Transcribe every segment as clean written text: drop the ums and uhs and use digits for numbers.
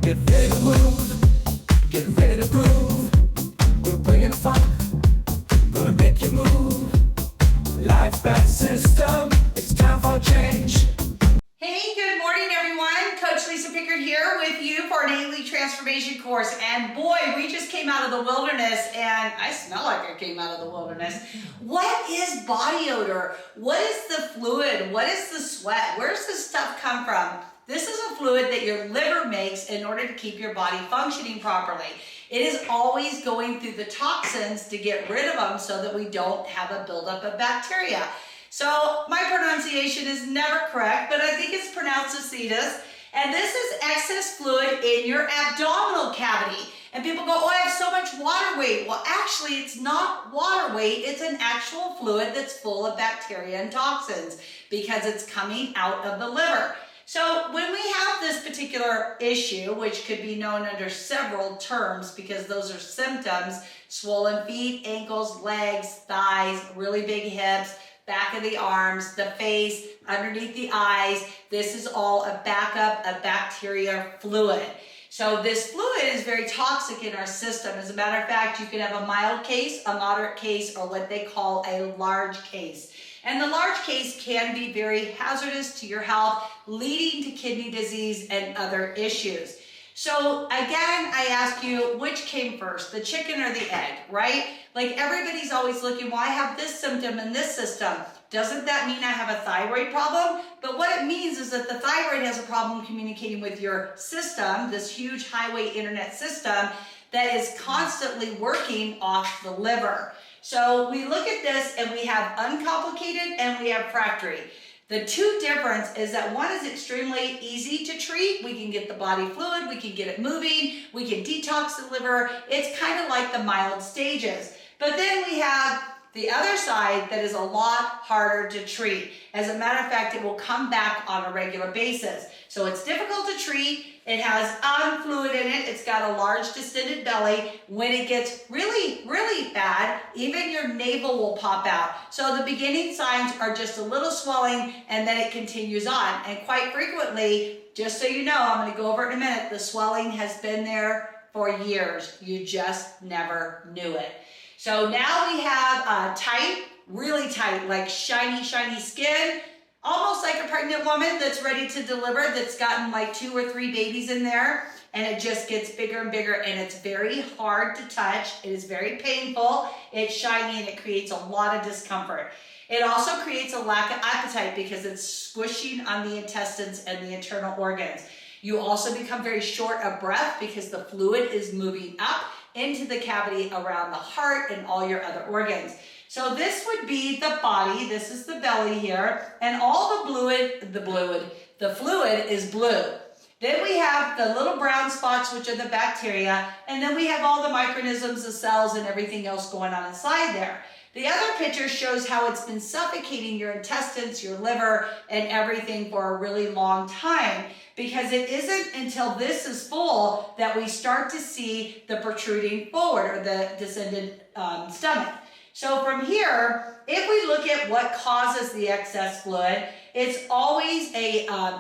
Get ready to move, get ready to groove. We're bringing the funk, gonna make you move. Life back system, it's time for change. Hey, good morning everyone. Coach Lisa Pickard here with you for an Daily Transformation course. And boy, we just came out of the wilderness and I smell like I came out of the wilderness. What is body odor? What is the fluid? What is the sweat? Where's this stuff come from? This is a fluid that your liver makes in order to keep your body functioning properly. It is always going through the toxins to get rid of them so that we don't have a buildup of bacteria. So my pronunciation is never correct, but I think it's pronounced acetus. And this is excess fluid in your abdominal cavity. And people go, oh, I have so much water weight. Well, actually, it's not water weight. It's an actual fluid that's full of bacteria and toxins because it's coming out of the liver. So when we have this particular issue, which could be known under several terms because those are symptoms, swollen feet, ankles, legs, thighs, really big hips, back of the arms, the face, underneath the eyes, this is all a backup of bacteria fluid. So this fluid is very toxic in our system. As a matter of fact, you can have a mild case, a moderate case, or what they call a large case. And the large case can be very hazardous to your health, leading to kidney disease and other issues. So again, I ask you, which came first, the chicken or the egg, right? Like everybody's always looking, well, I have this symptom in this system. Doesn't that mean I have a thyroid problem? But what it means is that the thyroid has a problem communicating with your system, this huge highway internet system that is constantly working off the liver. So we look at this and we have uncomplicated and we have refractory. The two difference is that one is extremely easy to treat. We can get the body fluid, we can get it moving, we can detox the liver. It's kind of like the mild stages. But then we have the other side that is a lot harder to treat. As a matter of fact, it will come back on a regular basis. So it's difficult to treat. It has fluid in it. It's got a large distended belly. When it gets really, really bad, even your navel will pop out. So the beginning signs are just a little swelling and then it continues on. And quite frequently, just so you know, I'm going to go over it in a minute, the swelling has been there for years. You just never knew it. So now we have tight, really tight, like shiny, shiny skin, almost like a pregnant woman that's ready to deliver, that's gotten like 2 or 3 babies in there, and it just gets bigger and bigger, and it's very hard to touch. It is very painful. It's shiny, and it creates a lot of discomfort. It also creates a lack of appetite because it's squishing on the intestines and the internal organs. You also become very short of breath because the fluid is moving up into the cavity around the heart and all your other organs. So this would be the body, this is the belly here, and all the fluid is blue. Then we have the little brown spots, which are the bacteria, and then we have all the microorganisms, the cells, and everything else going on inside there. The other picture shows how it's been suffocating your intestines, your liver, and everything for a really long time, because it isn't until this is full that we start to see the protruding forward or the descended stomach. So from here, if we look at what causes the excess fluid, it's always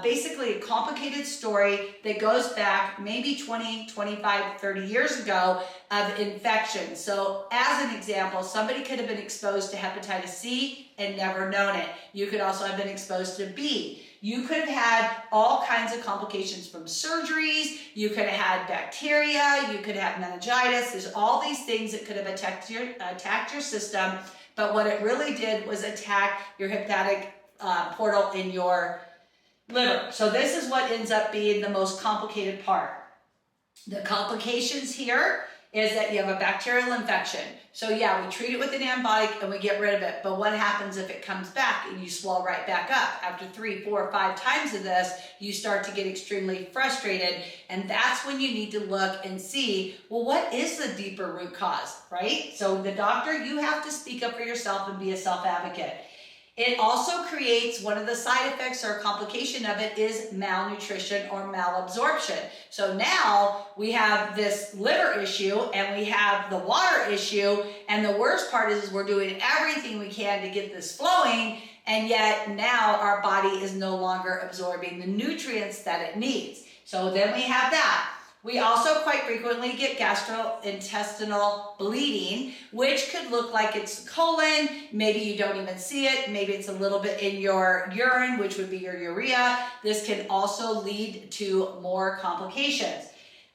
basically a complicated story that goes back maybe 20, 25, 30 years ago of infection. So as an example, somebody could have been exposed to hepatitis C and never known it. You could also have been exposed to B. You could have had all kinds of complications from surgeries. You could have had bacteria. You could have meningitis. There's all these things that could have attacked your system. But what it really did was attack your hepatic portal in your liver. So this is what ends up being the most complicated part. The complications here is that you have a bacterial infection. So yeah, we treat it with an antibiotic and we get rid of it. But what happens if it comes back and you swell right back up? After 3, 4, 5 times of this, you start to get extremely frustrated. And that's when you need to look and see, well, what is the deeper root cause, right? So the doctor, you have to speak up for yourself and be a self-advocate. It also creates, one of the side effects or complication of it is malnutrition or malabsorption. So now we have this liver issue and we have the water issue, and the worst part is we're doing everything we can to get this flowing, and yet now our body is no longer absorbing the nutrients that it needs. So then we have that. We also quite frequently get gastrointestinal bleeding, which could look like it's colon. Maybe you don't even see it. Maybe it's a little bit in your urine, which would be your urea. This can also lead to more complications.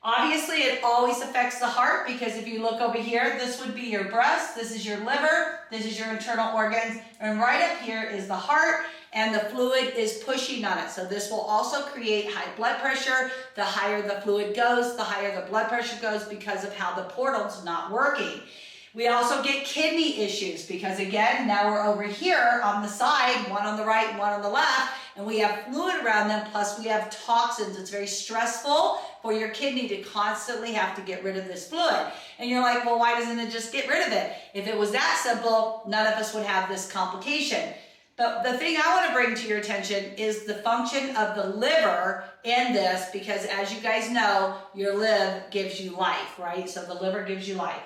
Obviously, it always affects the heart because if you look over here, this would be your breast, this is your liver, this is your internal organs, and right up here is the heart, and the fluid is pushing on it. So this will also create high blood pressure. The higher the fluid goes, the higher the blood pressure goes because of how the portal's not working. We also get kidney issues because again, now we're over here on the side, one on the right and one on the left, and we have fluid around them, plus we have toxins. It's very stressful for your kidney to constantly have to get rid of this fluid. And you're like, well, why doesn't it just get rid of it? If it was that simple, none of us would have this complication. But the thing I want to bring to your attention is the function of the liver in this, because as you guys know, your liver gives you life, right? So the liver gives you life.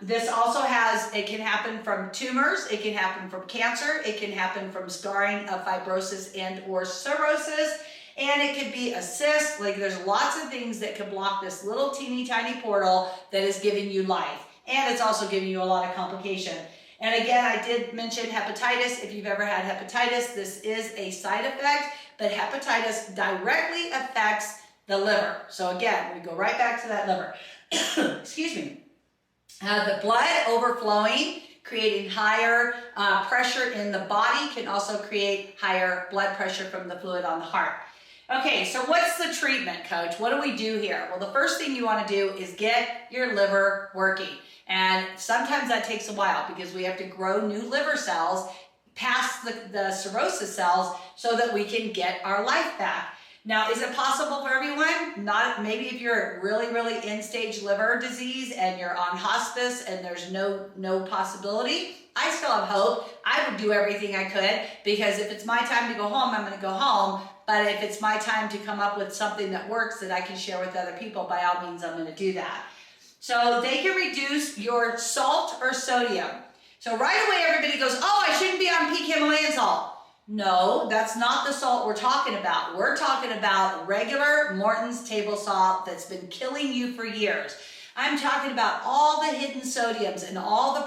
This also it can happen from tumors, it can happen from cancer, it can happen from scarring of fibrosis and or cirrhosis, and it could be a cyst. Like there's lots of things that could block this little teeny tiny portal that is giving you life. And it's also giving you a lot of complication. And again, I did mention hepatitis. If you've ever had hepatitis, this is a side effect, but hepatitis directly affects the liver. So again, we go right back to that liver. Excuse me. The blood overflowing, creating higher pressure in the body, can also create higher blood pressure from the fluid on the heart. Okay, so what's the treatment, Coach? What do we do here? Well, the first thing you want to do is get your liver working. And sometimes that takes a while because we have to grow new liver cells past the cirrhosis cells so that we can get our life back. Now, is it possible for everyone? Not, maybe if you're really, really end-stage liver disease and you're on hospice and there's no possibility, I still have hope. I would do everything I could because if it's my time to go home, I'm going to go home. But if it's my time to come up with something that works that I can share with other people, by all means, I'm going to do that. So they can reduce your salt or sodium. So right away, everybody goes, oh, I shouldn't be on peak Himalayan salt. No, that's not the salt we're talking about. We're talking about regular Morton's table salt that's been killing you for years. I'm talking about all the hidden sodiums and all the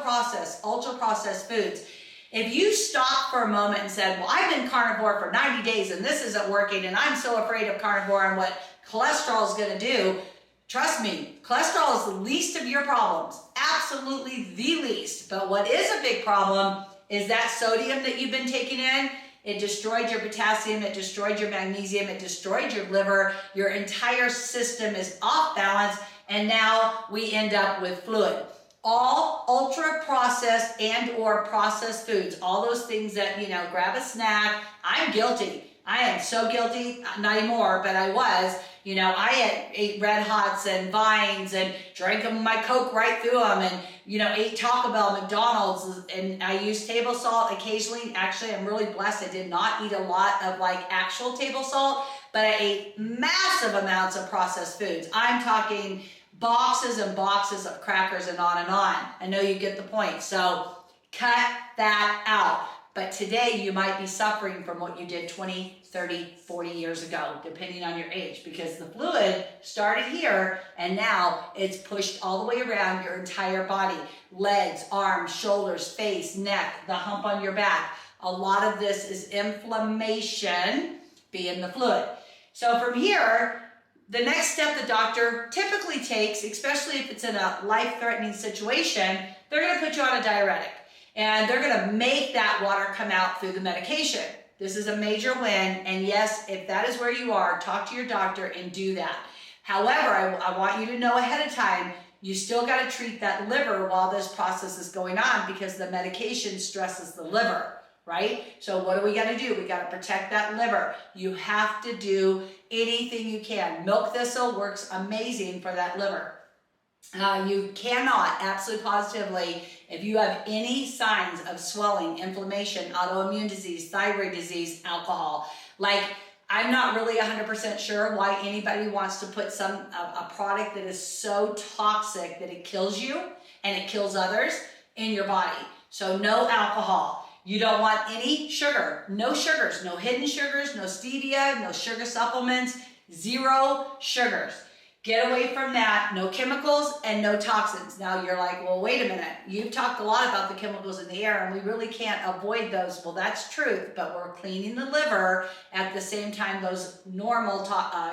ultra-processed foods. If you stopped for a moment and said, well, I've been carnivore for 90 days and this isn't working and I'm so afraid of carnivore and what cholesterol is going to do, trust me, cholesterol is the least of your problems. Absolutely the least. But what is a big problem is that sodium that you've been taking in. It destroyed your potassium, it destroyed your magnesium, it destroyed your liver. Your entire system is off balance, and now we end up with fluid. All ultra-processed and or processed foods, all those things that, grab a snack. I'm guilty. I am so guilty, not anymore, but I was. I ate Red Hots and Vines and drank my Coke right through them and, ate Taco Bell, McDonald's, and I use table salt occasionally. Actually, I'm really blessed. I did not eat a lot of actual table salt, but I ate massive amounts of processed foods. I'm talking boxes and boxes of crackers and on and on. I know you get the point. So cut that out. But today you might be suffering from what you did 20, 30, 40 years ago, depending on your age, because the fluid started here and now it's pushed all the way around your entire body, legs, arms, shoulders, face, neck, the hump on your back. A lot of this is inflammation being the fluid. So from here, the next step the doctor typically takes, especially if it's in a life-threatening situation, they're going to put you on a diuretic. And they're going to make that water come out through the medication. This is a major win. And yes, if that is where you are, talk to your doctor and do that. However, I want you to know ahead of time, you still got to treat that liver while this process is going on because the medication stresses the liver, right? So what do we got to do? We got to protect that liver. You have to do anything you can. Milk thistle works amazing for that liver. You cannot, absolutely positively, if you have any signs of swelling, inflammation, autoimmune disease, thyroid disease, alcohol, I'm not really 100% sure why anybody wants to put a product that is so toxic that it kills you and it kills others in your body. So no alcohol. You don't want any sugar, no sugars, no hidden sugars, no stevia, no sugar supplements, zero sugars. Get away from that. No chemicals and no toxins. Now you're like, well, wait a minute. You've talked a lot about the chemicals in the air and we really can't avoid those. Well, that's truth, but we're cleaning the liver at the same time those normal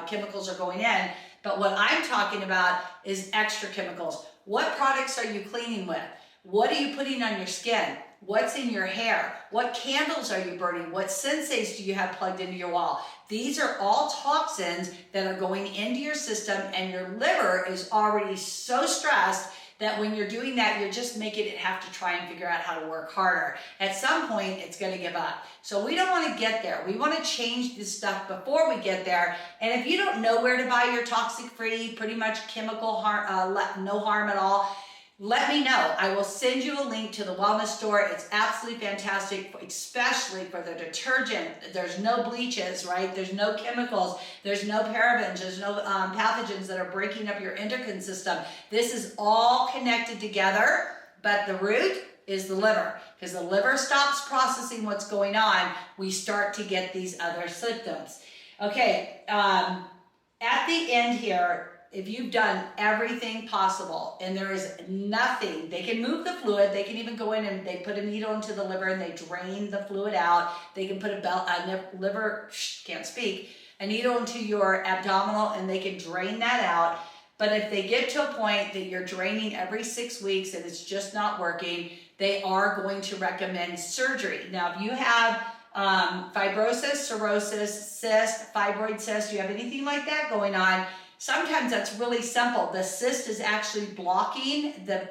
chemicals are going in. But what I'm talking about is extra chemicals. What products are you cleaning with? What are you putting on your skin? What's in your hair? What candles are you burning? What sensates do you have plugged into your wall? These are all toxins that are going into your system, and your liver is already so stressed that when you're doing that, you're just making it have to try and figure out how to work harder. At some point, it's going to give up. So we don't want to get there. We want to change this stuff before we get there. And if you don't know where to buy your toxic-free, pretty much chemical harm, no harm at all, let me know. I will send you a link to the wellness store. It's absolutely fantastic, especially for the detergent. There's no bleaches, right? There's no chemicals. There's no parabens. There's no pathogens that are breaking up your endocrine system. This is all connected together, but the root is the liver. Because the liver stops processing what's going on, we start to get these other symptoms. Okay, at the end here, if you've done everything possible and there is nothing, they can move the fluid, they can even go in and they put a needle into the liver and they drain the fluid out. They can put a needle into your abdominal and they can drain that out. But if they get to a point that you're draining every 6 weeks and it's just not working, they are going to recommend surgery. Now, if you have fibrosis, cirrhosis, cyst, fibroid cyst, you have anything like that going on, sometimes that's really simple. The cyst is actually blocking the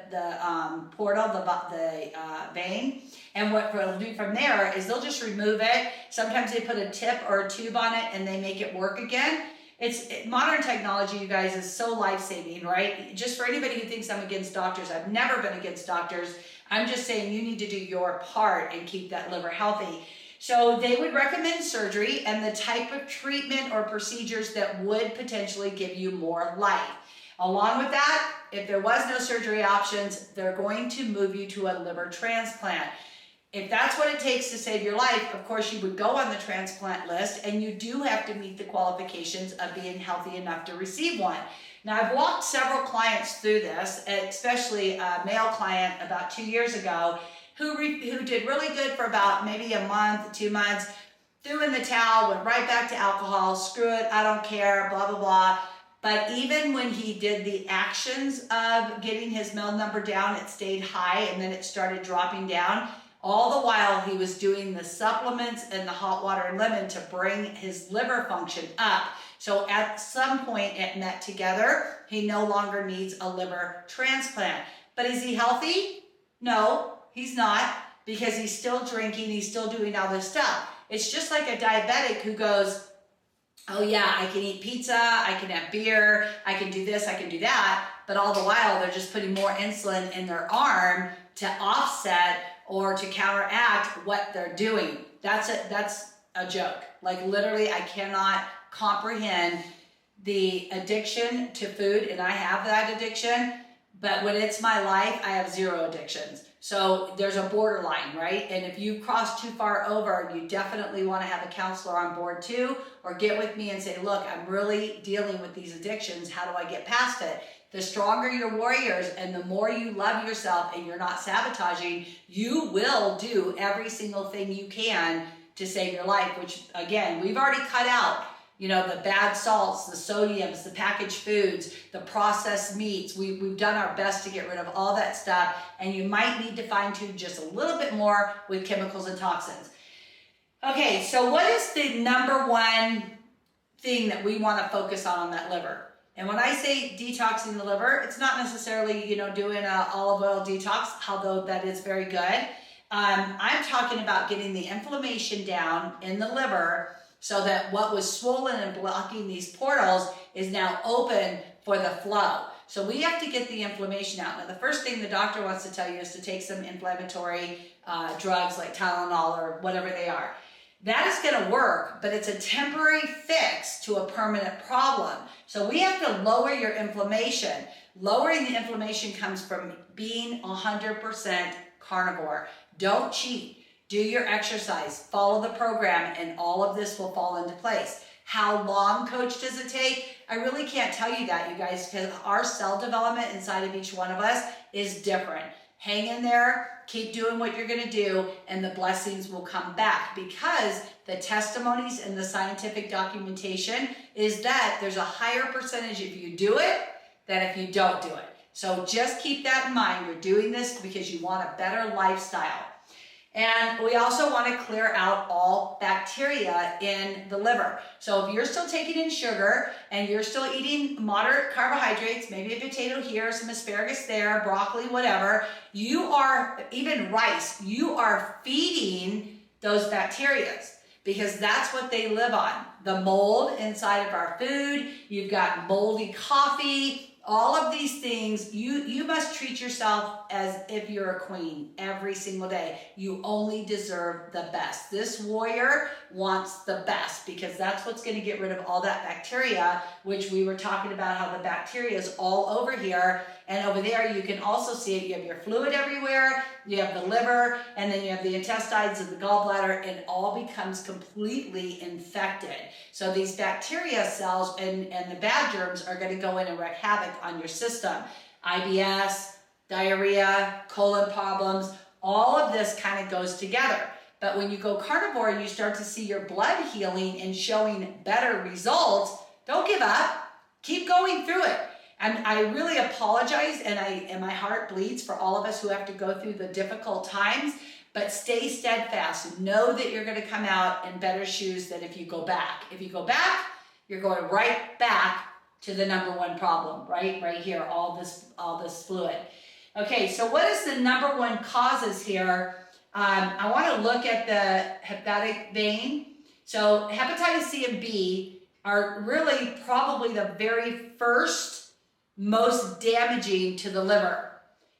portal, the vein. And what they'll do from there is they'll just remove it. Sometimes they put a tip or a tube on it and they make it work again. Modern technology, you guys, is so life-saving, right? Just for anybody who thinks I'm against doctors, I've never been against doctors. I'm just saying you need to do your part and keep that liver healthy. So they would recommend surgery and the type of treatment or procedures that would potentially give you more life. Along with that, if there was no surgery options, they're going to move you to a liver transplant. If that's what it takes to save your life, of course you would go on the transplant list and you do have to meet the qualifications of being healthy enough to receive one. Now, I've walked several clients through this, especially a male client about 2 years ago who did really good for about maybe a month, 2 months, threw in the towel, went right back to alcohol, screw it, I don't care, blah, blah, blah. But even when he did the actions of getting his MEL number down, it stayed high and then it started dropping down. All the while he was doing the supplements and the hot water and lemon to bring his liver function up. So at some point it met together. He no longer needs a liver transplant. But is he healthy? No, he's not, because he's still drinking, he's still doing all this stuff. It's just like a diabetic who goes, oh yeah, I can eat pizza, I can have beer, I can do this, I can do that, but all the while they're just putting more insulin in their arm to offset or to counteract what they're doing. That's a joke. Like literally, I cannot comprehend the addiction to food, and I have that addiction, but when it's my life, I have zero addictions. So there's a borderline, right? And if you cross too far over, you definitely want to have a counselor on board too, or get with me and say, look, I'm really dealing with these addictions. How do I get past it? The stronger your warriors and the more you love yourself and you're not sabotaging, you will do every single thing you can to save your life, which again, we've already cut out. You know, the bad salts, the sodiums, the packaged foods, the processed meats. We've done our best to get rid of all that stuff, and you might need to fine tune just a little bit more with chemicals and toxins. Okay, so what is the number one thing that we want to focus on that liver? And when I say detoxing the liver, it's not necessarily, you know, doing an olive oil detox, although that is very good. I'm talking about getting the inflammation down in the liver, so that what was swollen and blocking these portals is now open for the flow. So we have to get the inflammation out. Now, the first thing the doctor wants to tell you is to take some inflammatory drugs like Tylenol or whatever they are. That is going to work, but it's a temporary fix to a permanent problem. So we have to lower your inflammation. Lowering the inflammation comes from being 100% carnivore. Don't cheat. Do your exercise, follow the program, and all of this will fall into place. How long, coach, does it take? I really can't tell you that, you guys, because our cell development inside of each one of us is different. Hang in there, keep doing what you're gonna do, and the blessings will come back, because the testimonies and the scientific documentation is that there's a higher percentage if you do it than if you don't do it. So just keep that in mind. You're doing this because you want a better lifestyle. And we also want to clear out all bacteria in the liver. So if you're still taking in sugar and you're still eating moderate carbohydrates, maybe a potato here, some asparagus there, broccoli, whatever, you are, even rice, you are feeding those bacteria, because that's what they live on. The mold inside of our food, you've got moldy coffee, all of these things, you must treat yourself as if you're a queen every single day. You only deserve the best. This warrior wants the best, because that's what's going to get rid of all that bacteria, which we were talking about how the bacteria is all over here. And over there, you can also see it. You have your fluid everywhere, you have the liver, and then you have the intestines and the gallbladder, and it all becomes completely infected. So these bacteria cells and the bad germs are going to go in and wreak havoc on your system. IBS, diarrhea, colon problems, all of this kind of goes together. But when you go carnivore and you start to see your blood healing and showing better results, don't give up. Keep going through it. And I really apologize, and my heart bleeds for all of us who have to go through the difficult times, but stay steadfast. Know that you're going to come out in better shoes than if you go back. If you go back, you're going right back to the number one problem, right here, all this fluid. Okay, so what is the number one causes here? I want to look at the hepatic vein. So hepatitis C and B are really probably the very first most damaging to the liver.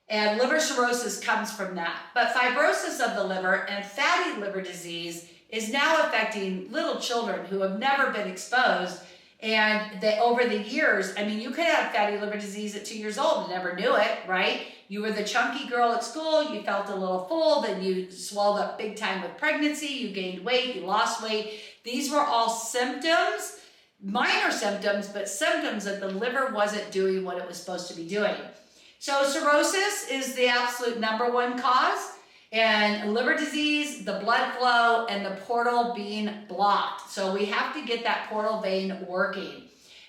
And liver cirrhosis comes from that. But fibrosis of the liver and fatty liver disease is now affecting little children who have never been exposed. And over the years, I mean, you could have fatty liver disease at 2 years old and never knew it, right? You were the chunky girl at school, you felt a little full, then you swelled up big time with pregnancy, you gained weight, you lost weight. These were all symptoms, minor symptoms, but symptoms that the liver wasn't doing what it was supposed to be doing. So cirrhosis is the absolute number one cause, and liver disease, the blood flow, and the portal being blocked. So we have to get that portal vein working.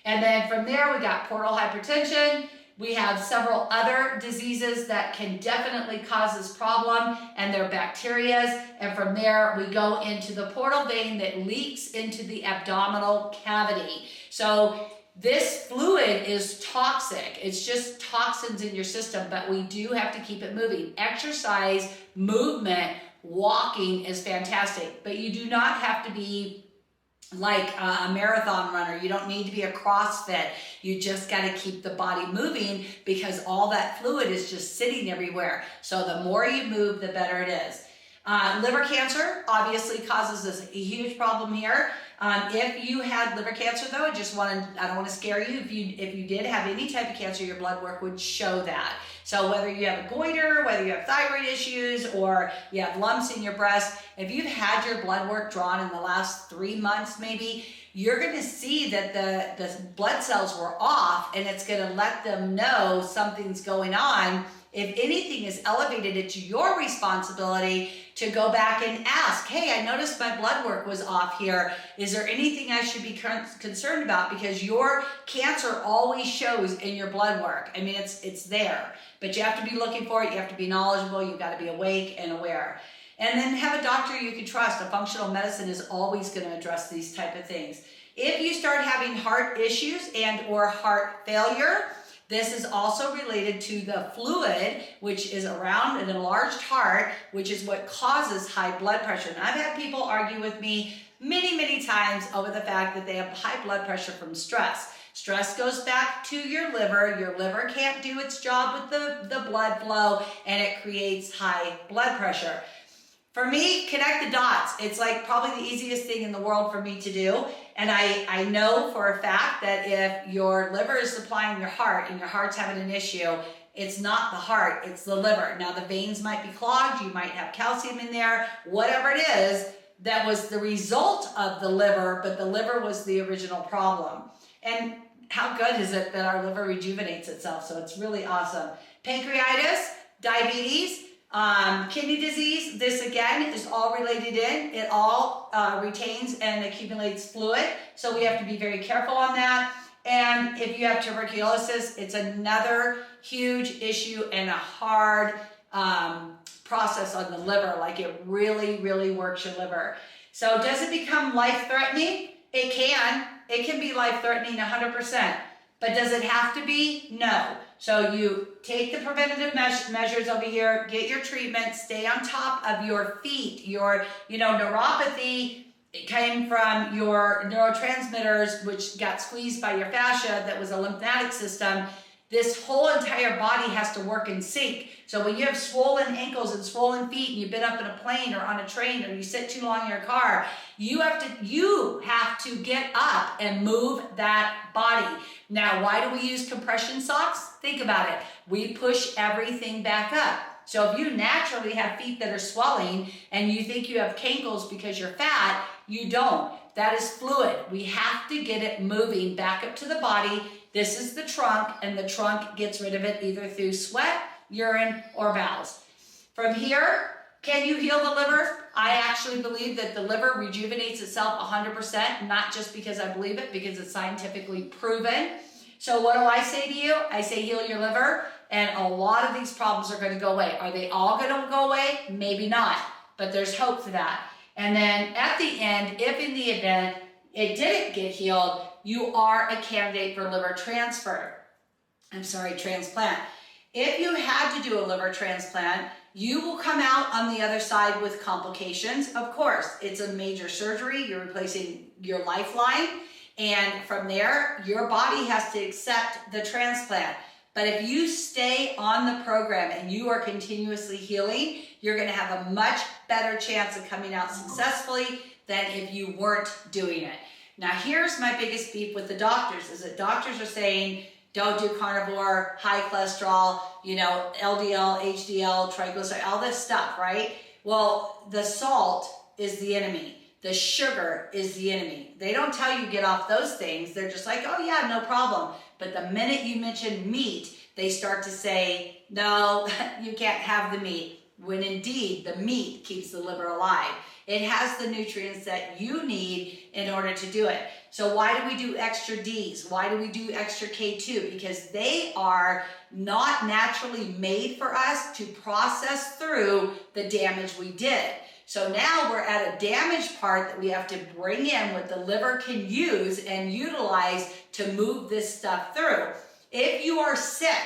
And then from there, we got portal hypertension. We have several other diseases that can definitely cause this problem, and they're bacteria. And from there, we go into the portal vein that leaks into the abdominal cavity. So this fluid is toxic. It's just toxins in your system, but we do have to keep it moving. Exercise, movement, walking is fantastic, but you do not have to be like a marathon runner. You don't need to be a CrossFit. You just got to keep the body moving, because all that fluid is just sitting everywhere. So the more you move, the better it is. Liver cancer obviously causes us a huge problem here. If you had liver cancer, though, I don't want to scare you. If you did have any type of cancer, your blood work would show that. So whether you have a goiter, whether you have thyroid issues, or you have lumps in your breast, if you've had your blood work drawn in the last 3 months, maybe, you're going to see that the blood cells were off, and it's going to let them know something's going on. If anything is elevated, it's your responsibility to go back and ask, hey, I noticed my blood work was off here. Is there anything I should be concerned about? Because your cancer always shows in your blood work. I mean, it's there, but you have to be looking for it. You have to be knowledgeable. You've got to be awake and aware. And then have a doctor you can trust. A functional medicine is always going to address these type of things. If you start having heart issues and or heart failure, this is also related to the fluid, which is around an enlarged heart, which is what causes high blood pressure. And I've had people argue with me many times over the fact that they have high blood pressure from stress. Stress goes back to your liver. Your liver can't do its job with the blood flow, and it creates high blood pressure. For me, connect the dots. It's like probably the easiest thing in the world for me to do. And I know for a fact that if your liver is supplying your heart and your heart's having an issue, it's not the heart, it's the liver. Now the veins might be clogged, you might have calcium in there, whatever it is, that was the result of the liver, but the liver was the original problem. And how good is it that our liver rejuvenates itself? So it's really awesome. Pancreatitis, diabetes, kidney disease, this again is all related in. It all retains and accumulates fluid. So we have to be very careful on that. And if you have tuberculosis, it's another huge issue and a hard process on the liver. Like it really, really works your liver. So does it become life-threatening? It can. It can be life-threatening 100%. But does it have to be? No. So you take the preventative measures over here, get your treatment, stay on top of your feet. Your, neuropathy, it came from your neurotransmitters, which got squeezed by your fascia that was a lymphatic system. This whole entire body has to work in sync. So when you have swollen ankles and swollen feet and you've been up in a plane or on a train or you sit too long in your car, you have to get up and move that body. Now, why do we use compression socks? Think about it. We push everything back up. So if you naturally have feet that are swelling and you think you have cankles because you're fat, you don't. That is fluid. We have to get it moving back up to the body. This is the trunk, and the trunk gets rid of it either through sweat, urine, or bowels. From here, can you heal the liver? I actually believe that the liver rejuvenates itself 100%, not just because I believe it, because it's scientifically proven. So what do I say to you? I say heal your liver, and a lot of these problems are going to go away. Are they all going to go away? Maybe not, but there's hope for that. And then at the end, if in the event it didn't get healed, you are a candidate for liver transplant. If you had to do a liver transplant, you will come out on the other side with complications. Of course, it's a major surgery. You're replacing your lifeline. And from there, your body has to accept the transplant. But if you stay on the program and you are continuously healing, you're going to have a much better chance of coming out successfully than if you weren't doing it. Now, here's my biggest beef with the doctors, is that doctors are saying, don't do carnivore, high cholesterol, LDL, HDL, triglyceride, all this stuff, right? Well, the salt is the enemy. The sugar is the enemy. They don't tell you get off those things. They're just like, oh yeah, no problem. But the minute you mention meat, they start to say, no, you can't have the meat. When indeed, the meat keeps the liver alive. It has the nutrients that you need in order to do it. So why do we do extra Ds? Why do we do extra K2? Because they are not naturally made for us to process through the damage we did. So now we're at a damaged part that we have to bring in what the liver can use and utilize to move this stuff through. If you are sick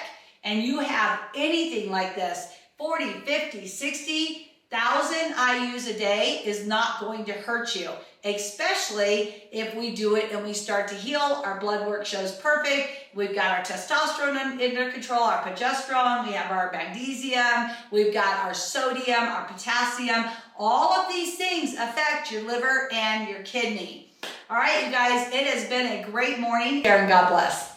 and you have anything like this, 40, 50, 60,000 IUs a day is not going to hurt you, especially if we do it and we start to heal. Our blood work shows perfect. We've got our testosterone under control, our progesterone, we have our magnesium, we've got our sodium, our potassium. All of these things affect your liver and your kidney. All right, you guys, it has been a great morning, and God bless.